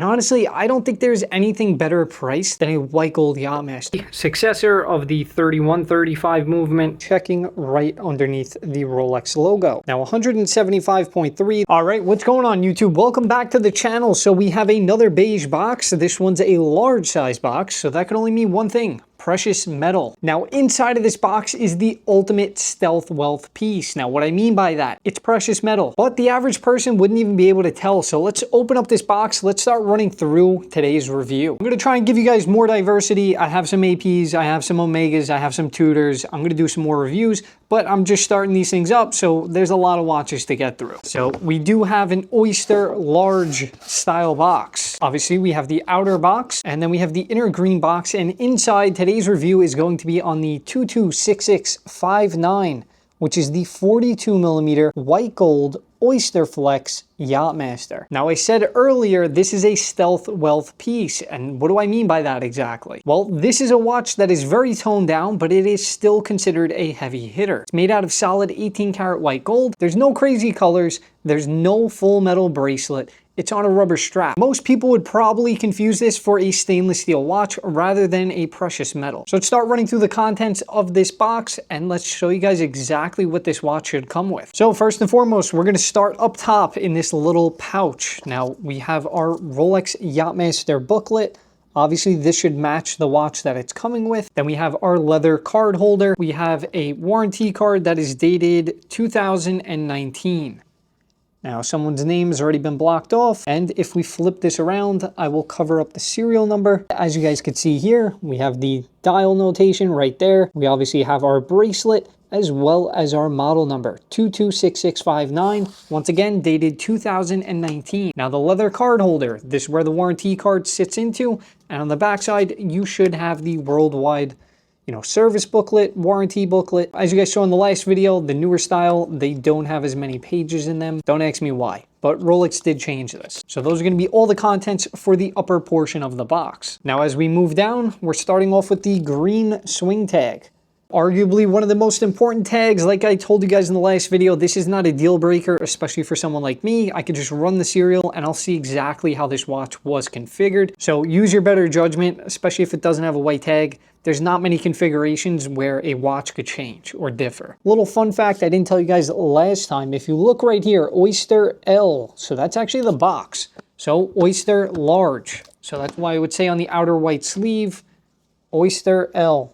honestly, I don't think there's anything better priced than a white gold Yacht-master. Successor of the 3135 movement, checking right underneath the Rolex logo. Now 175.3. All right, what's going on YouTube? Welcome back to the channel. So we have another beige box. This one's a large size box, so that can only mean one thing: precious metal. Now inside of this box is the ultimate stealth wealth piece. Now what I mean by that, it's precious metal, but the average person wouldn't even be able to tell. So let's open up this box. Let's start running through today's review. I'm going to try and give you guys more diversity. I have some APs, I have some Omegas, I have some Tudors. I'm going to do some more reviews, but I'm just starting these things up, so there's a lot of watches to get through. So we do have an Oyster large style box. Obviously we have the outer box, and then we have the inner green box, and inside today's review is going to be on the 226659, which is the 42mm white gold Oysterflex Yacht-master. Now I said earlier, this is a stealth wealth piece, and what do I mean by that exactly? Well, this is a watch that is very toned down, but it is still considered a heavy hitter. It's made out of solid 18 karat white gold. There's no crazy colors. There's no full metal bracelet. It's on a rubber strap. Most people would probably confuse this for a stainless steel watch rather than a precious metal. So let's start running through the contents of this box, and let's show you guys exactly what this watch should come with. So first and foremost, we're going to start up top in this little pouch. Now we have our Rolex Yacht-master booklet. Obviously this should match the watch that it's coming with. Then we have our leather card holder. We have a warranty card that is dated 2019. Now someone's name has already been blocked off, and if we flip this around, I will cover up the serial number. As you guys can see here, we have the dial notation right there. We obviously have our bracelet as well as our model number 226659, once again dated 2019. Now the leather card holder, this is where the warranty card sits into, and on the back side you should have the worldwide service booklet, warranty booklet. As you guys saw in the last video, the newer style, they don't have as many pages in them. Don't ask me why, but Rolex did change this. So those are going to be all the contents for the upper portion of the box. Now as we move down, we're starting off with the green swing tag. Arguably one of the most important tags. Like I told you guys in the last video, this is not a deal breaker, especially for someone like me. I could just run the serial and I'll see exactly how this watch was configured. So use your better judgment, especially if it doesn't have a white tag. There's not many configurations where a watch could change or differ. Little fun fact I didn't tell you guys last time. If you look right here, Oyster L. So that's actually the box. So Oyster large. So that's why I would say on the outer white sleeve, Oyster L.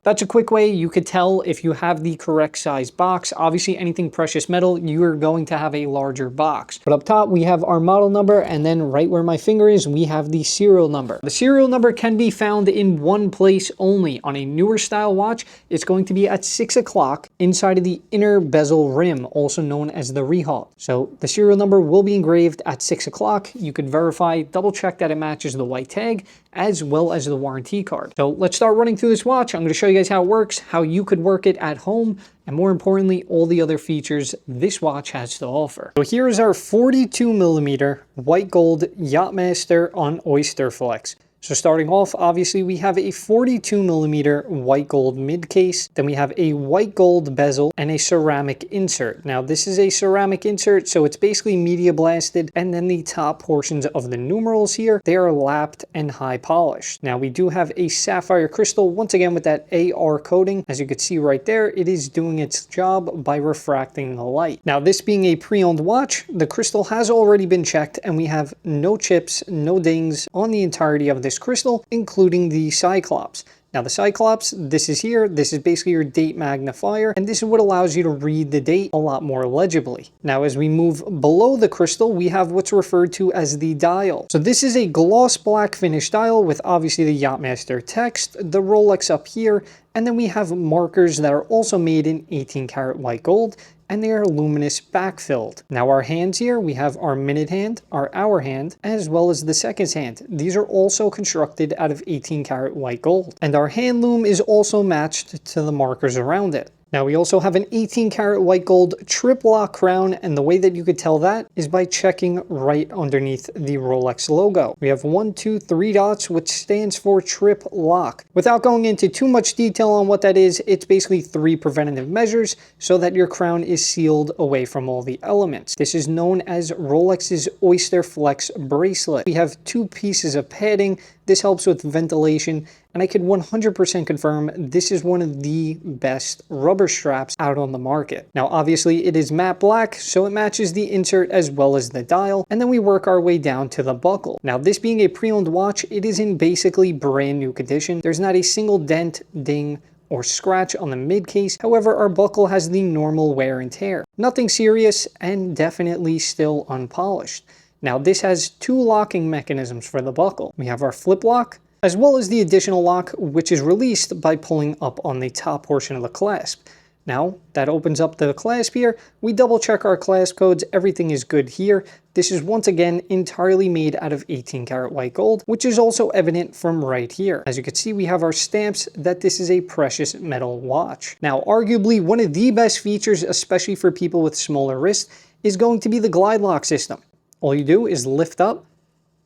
That's a quick way you could tell if you have the correct size box. Obviously anything precious metal, you're going to have a larger box. But up top we have our model number, and then right where my finger is, we have the serial number. The serial number can be found in one place only. On a newer style watch, it's going to be at 6 o'clock inside of the inner bezel rim, also known as the rehaut. So the serial number will be engraved at 6 o'clock. You could verify, double check that it matches the white tag as well as the warranty card. So let's start running through this watch. I'm going to show you guys how it works, how you could work it at home, and more importantly, all the other features this watch has to offer. So here is our 42mm white gold Yacht-master on Oysterflex. So starting off, obviously we have a 42mm white gold mid case, then we have a white gold bezel and a ceramic insert. Now this is a ceramic insert, so it's basically media blasted, and then the top portions of the numerals here, they are lapped and high polished. Now we do have a sapphire crystal, once again with that AR coating. As you can see right there, it is doing its job by refracting the light. Now this being a pre-owned watch, the crystal has already been checked, and we have no chips, no dings on the entirety of this crystal, including the Cyclops. Now the Cyclops, this is here, this is basically your date magnifier, and this is what allows you to read the date a lot more legibly. Now as we move below the crystal, we have what's referred to as the dial. So this is a gloss black finish dial with obviously the Yacht-master text, the Rolex up here, and then we have markers that are also made in 18 karat white gold, and they are luminous backfilled. Now our hands here, we have our minute hand, our hour hand, as well as the seconds hand. These are also constructed out of 18 karat white gold. And our hand loom is also matched to the markers around it. Now we also have an 18 karat white gold trip lock crown, and the way that you could tell that is by checking right underneath the Rolex logo. We have 1, 2, 3 dots, which stands for trip lock. Without going into too much detail on what that is, it's basically 3 preventative measures so that your crown is sealed away from all the elements. This is known as Rolex's Oysterflex bracelet. We have 2 pieces of padding. This helps with ventilation, and I could 100% confirm this is one of the best rubber straps out on the market. Now obviously it is matte black, so it matches the insert as well as the dial, and then we work our way down to the buckle. Now this being a pre-owned watch, it is in basically brand new condition. There's not a single dent, ding, or scratch on the mid case. However, our buckle has the normal wear and tear. Nothing serious and definitely still unpolished. Now this has 2 locking mechanisms for the buckle. We have our flip lock, as well as the additional lock, which is released by pulling up on the top portion of the clasp. Now that opens up the clasp here. We double check our clasp codes. Everything is good here. This is once again entirely made out of 18 karat white gold, which is also evident from right here. As you can see, we have our stamps that this is a precious metal watch. Now, arguably one of the best features, especially for people with smaller wrists, is going to be the glide lock system. All you do is lift up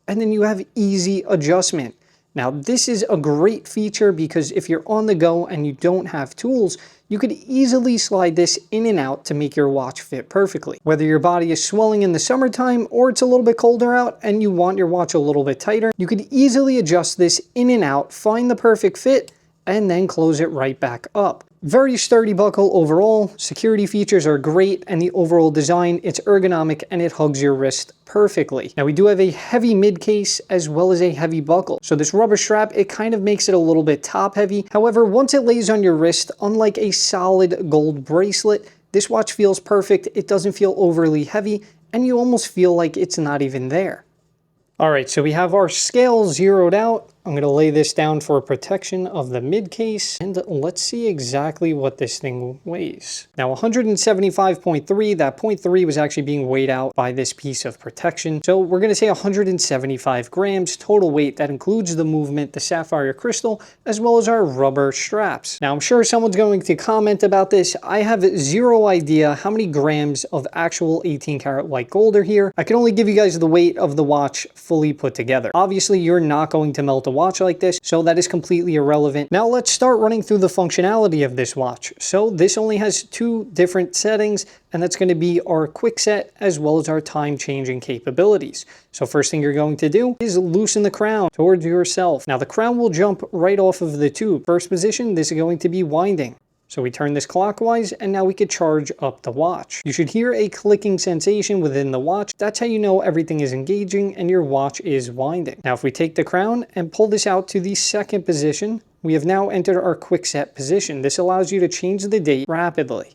and then you have easy adjustment. Now this is a great feature because if you're on the go and you don't have tools, you could easily slide this in and out to make your watch fit perfectly. Whether your body is swelling in the summertime or it's a little bit colder out and you want your watch a little bit tighter, you could easily adjust this in and out, find the perfect fit, and then close it right back up. Very sturdy buckle overall, security features are great, and the overall design, it's ergonomic and it hugs your wrist perfectly. Now we do have a heavy mid case as well as a heavy buckle. So this rubber strap, it kind of makes it a little bit top heavy. However, once it lays on your wrist, unlike a solid gold bracelet, this watch feels perfect. It doesn't feel overly heavy and you almost feel like it's not even there. All right, so we have our scale zeroed out. I'm going to lay this down for protection of the mid case, and let's see exactly what this thing weighs. Now 175.3, that 0.3 was actually being weighed out by this piece of protection. So we're going to say 175 grams total weight. That includes the movement, the sapphire crystal, as well as our rubber straps. Now I'm sure someone's going to comment about this. I have zero idea how many grams of actual 18 karat white gold are here. I can only give you guys the weight of the watch fully put together. Obviously, you're not going to melt a watch like this, so that is completely irrelevant. Now let's start running through the functionality of this watch. So this only has 2 different settings, and that's going to be our quick set as well as our time changing capabilities. So first thing you're going to do is loosen the crown towards yourself. Now the crown will jump right off of the tube. First position, this is going to be winding. So we turn this clockwise and now we could charge up the watch. You should hear a clicking sensation within the watch. That's how you know everything is engaging and your watch is winding. Now if we take the crown and pull this out to the second position, we have now entered our quick set position. This allows you to change the date rapidly.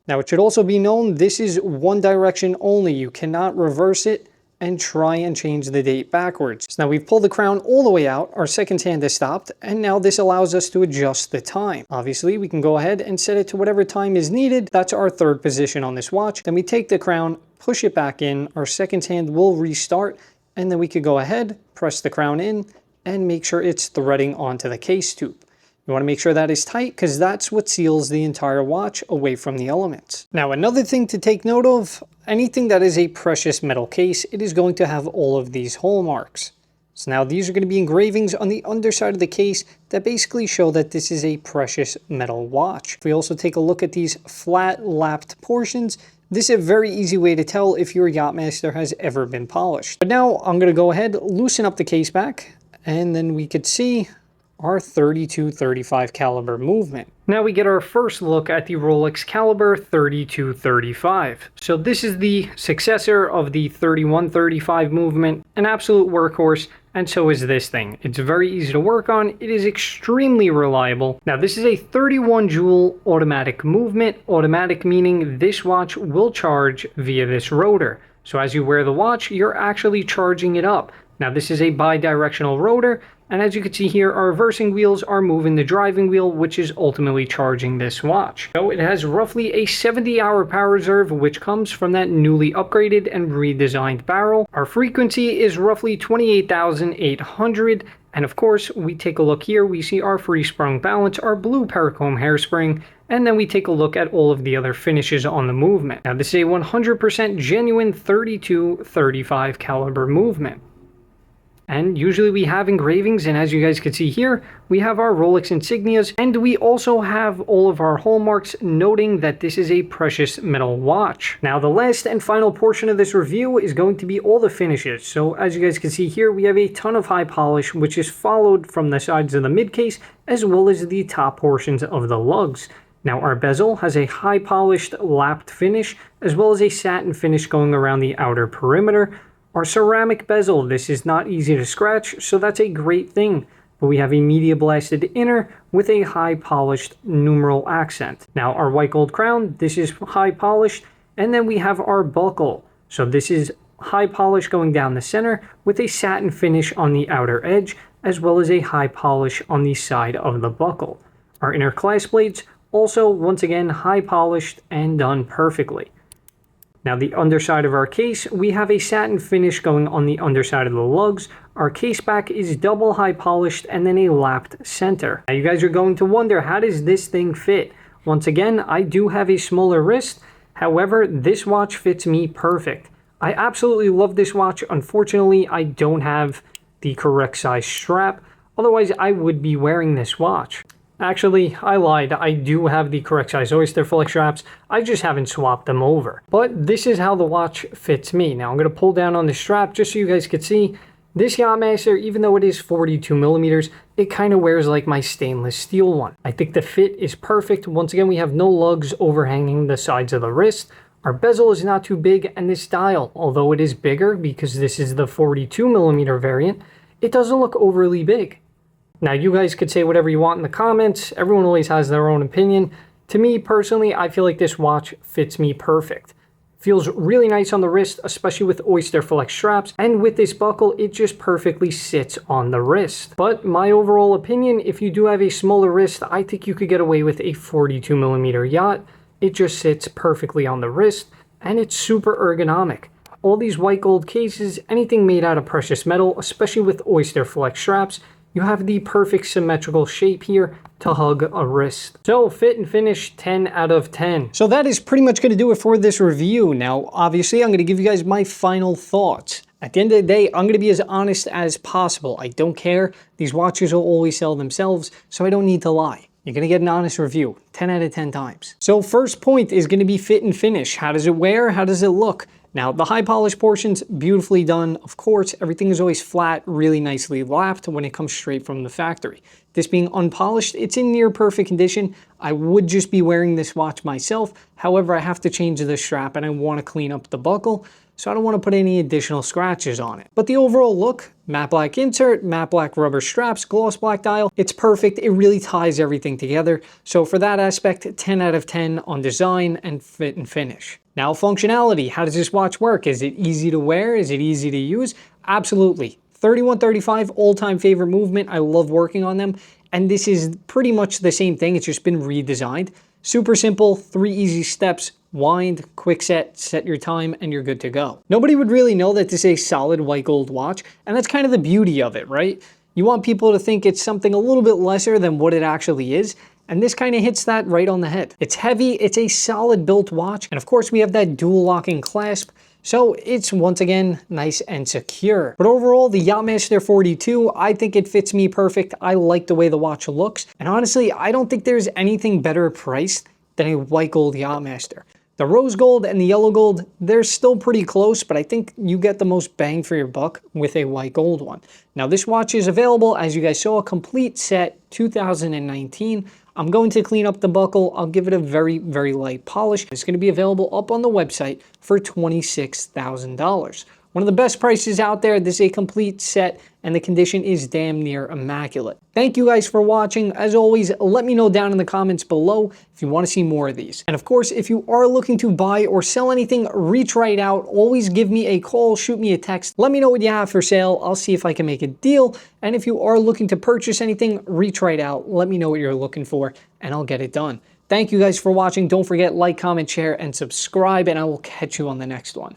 Now it should also be known this is one direction only. You cannot reverse it and try and change the date backwards. So now we've pulled the crown all the way out, our second hand is stopped, and now this allows us to adjust the time. Obviously, we can go ahead and set it to whatever time is needed. That's our third position on this watch. Then we take the crown, push it back in, our second hand will restart, and then we could go ahead, press the crown in, and make sure it's threading onto the case tube. You want to make sure that is tight because that's what seals the entire watch away from the elements. Now another thing to take note of, anything that is a precious metal case, it is going to have all of these hole marks. So now these are going to be engravings on the underside of the case that basically show that this is a precious metal watch. If we also take a look at these flat lapped portions, this is a very easy way to tell if your Yacht-master has ever been polished. But now I'm going to go ahead, loosen up the case back, and then we could see our 32-35 caliber movement. Now we get our first look at the Rolex caliber 32-35. So this is the successor of the 31-35 movement, an absolute workhorse, and so is this thing. It's very easy to work on. It is extremely reliable. Now this is a 31 joule automatic movement. Automatic meaning this watch will charge via this rotor. So as you wear the watch, you're actually charging it up. Now this is a bi-directional rotor, and as you can see here, our reversing wheels are moving the driving wheel, which is ultimately charging this watch. So it has roughly a 70-hour power reserve, which comes from that newly upgraded and redesigned barrel. Our frequency is roughly 28,800, And of course, we take a look here, we see our free sprung balance, our blue Paracomb hairspring, and then we take a look at all of the other finishes on the movement. Now this is a 100% genuine 32-35 caliber movement. And usually we have engravings, and as you guys can see here, we have our Rolex insignias, and we also have all of our hallmarks, noting that this is a precious metal watch. Now the last and final portion of this review is going to be all the finishes. So as you guys can see here, we have a ton of high polish, which is followed from the sides of the mid case, as well as the top portions of the lugs. Now our bezel has a high polished lapped finish, as well as a satin finish going around the outer perimeter. Our ceramic bezel, this is not easy to scratch, so that's a great thing. But we have a media blasted inner with a high polished numeral accent. Now our white gold crown, this is high polished, and then we have our buckle. So this is high polish going down the center with a satin finish on the outer edge, as well as a high polish on the side of the buckle. Our inner clasp plates, also once again high polished and done perfectly. Now the underside of our case, we have a satin finish going on the underside of the lugs. Our case back is double high polished and then a lapped center. Now you guys are going to wonder, how does this thing fit? Once again, I do have a smaller wrist. However, this watch fits me perfect. I absolutely love this watch. Unfortunately, I don't have the correct size strap. Otherwise, I would be wearing this watch. Actually, I lied. I do have the correct size Oysterflex straps. I just haven't swapped them over. But this is how the watch fits me. Now I'm going to pull down on the strap just so you guys can see. This Yacht-master, even though it is 42 millimeters, it kind of wears like my stainless steel one. I think the fit is perfect. Once again, we have no lugs overhanging the sides of the wrist. Our bezel is not too big, and this dial, although it is bigger because this is the 42 millimeter variant, it doesn't look overly big. Now, you guys could say whatever you want in the comments. Everyone always has their own opinion. To me, personally, I feel like this watch fits me perfect. Feels really nice on the wrist, especially with Oysterflex straps. And with this buckle, it just perfectly sits on the wrist. But my overall opinion, if you do have a smaller wrist, I think you could get away with a 42 millimeter Yacht. It just sits perfectly on the wrist, and it's super ergonomic. All these white gold cases, anything made out of precious metal, especially with Oysterflex straps, you have the perfect symmetrical shape here to hug a wrist. So fit and finish, 10 out of 10. So that is pretty much going to do it for this review. Now, obviously, I'm going to give you guys my final thoughts. At the end of the day, I'm going to be as honest as possible. I don't care. These watches will always sell themselves, so I don't need to lie. You're going to get an honest review, 10 out of 10 times. So first point is going to be fit and finish. How does it wear? How does it look? Now, the high polish portions, beautifully done. Of course, everything is always flat, really nicely lapped when it comes straight from the factory. This being unpolished, it's in near perfect condition. I would just be wearing this watch myself. However, I have to change the strap and I want to clean up the buckle, so I don't want to put any additional scratches on it. But the overall look, matte black insert, matte black rubber straps, gloss black dial, it's perfect. It really ties everything together. So for that aspect, 10 out of 10 on design and fit and finish. Now, functionality, how does this watch work? Is it easy to wear? Is it easy to use? Absolutely. 3135, all-time favorite movement. I love working on them. And this is pretty much the same thing. It's just been redesigned. Super simple, 3 easy steps. Wind, quick set your time, and you're good to go. Nobody would really know that this is a solid white gold watch, and that's kind of the beauty of it, right? You want people to think it's something a little bit lesser than what it actually is, and this kind of hits that right on the head. It's heavy, it's a solid built watch, and of course we have that dual locking clasp, so it's once again nice and secure. But overall, the Yacht-master 42, I think it fits me perfect. I like the way the watch looks, and honestly, I don't think there's anything better priced than a white gold Yacht-master. The rose gold and the yellow gold, they're still pretty close, but I think you get the most bang for your buck with a white gold one. Now this watch is available, as you guys saw, a complete set, 2019. I'm going to clean up the buckle. I'll give it a very, very light polish. It's going to be available up on the website for $26,000. One of the best prices out there. This is a complete set, and the condition is damn near immaculate. Thank you guys for watching. As always, let me know down in the comments below if you want to see more of these. And of course, if you are looking to buy or sell anything, reach right out. Always give me a call, shoot me a text. Let me know what you have for sale. I'll see if I can make a deal. And if you are looking to purchase anything, reach right out. Let me know what you're looking for, and I'll get it done. Thank you guys for watching. Don't forget, like, comment, share, and subscribe, and I will catch you on the next one.